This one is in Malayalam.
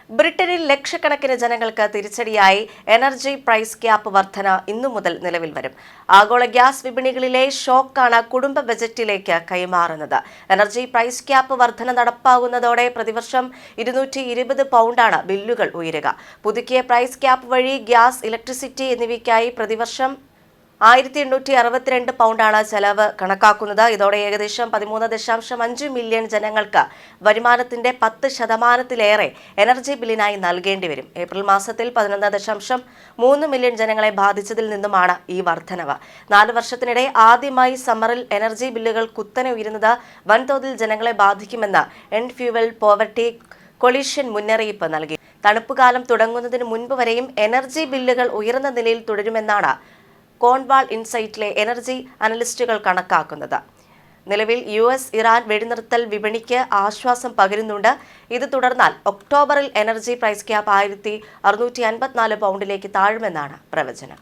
ബ്രിട്ടനിൽ ലക്ഷക്കണക്കിന് ജനങ്ങൾക്ക് തിരിച്ചടിയായി എനർജി പ്രൈസ് ക്യാപ്പ് വർധന ഇന്നു മുതൽ നിലവിൽ വരും. ആഗോള ഗ്യാസ് വിപണികളിലെ ഷോക്കാണ് കുടുംബ ബജറ്റിലേക്ക് കൈമാറുന്നത്. എനർജി പ്രൈസ് ക്യാപ്പ് വർധന നടപ്പാകുന്നതോടെ പ്രതിവർഷം 220 പൗണ്ടാണ് ബില്ലുകൾ ഉയരുക. പുതുക്കിയ പ്രൈസ് ക്യാപ്പ് വഴി ഗ്യാസ്, ഇലക്ട്രിസിറ്റി എന്നിവയ്ക്കായി പ്രതിവർഷം 1862 പൗണ്ടാണ് ചെലവ് കണക്കാക്കുന്നത്. ഇതോടെ ഏകദേശം 13.5 മില്യൺ ജനങ്ങൾക്ക് വരുമാനത്തിന്റെ 10% എനർജി ബില്ലിനായി നൽകേണ്ടി വരും. ഏപ്രിൽ മാസത്തിൽ 11.3 മില്യൺ ജനങ്ങളെ ബാധിച്ചതിൽ നിന്നുമാണ് ഈ വർധനവ്. 4 വർഷത്തിനിടെ ആദ്യമായി സമ്മറിൽ എനർജി ബില്ലുകൾ കുത്തനെ ഉയരുന്നത് വൻതോതിൽ ജനങ്ങളെ ബാധിക്കുമെന്ന് എൻഡ് ഫ്യൂവൽ പോവർട്ടി കൊളീഷൻ മുന്നറിയിപ്പ് നൽകി. തണുപ്പുകാലം തുടങ്ങുന്നതിന് മുൻപ് വരെയും എനർജി ബില്ലുകൾ ഉയർന്ന നിലയിൽ തുടരുമെന്നാണ് കോൺവാൾ ഇൻസൈറ്റിലെ എനർജി അനലിസ്റ്റുകൾ കണക്കാക്കുന്നത്. നിലവിൽ US-ഇറാൻ വെടിനിർത്തൽ വിപണിക്ക് ആശ്വാസം പകരുന്നുണ്ട്. ഇത് തുടർന്നാൽ ഒക്ടോബറിൽ എനർജി പ്രൈസ് ക്യാപ്പ് 1654 പൗണ്ടിലേക്ക് താഴുമെന്നാണ് പ്രവചനം.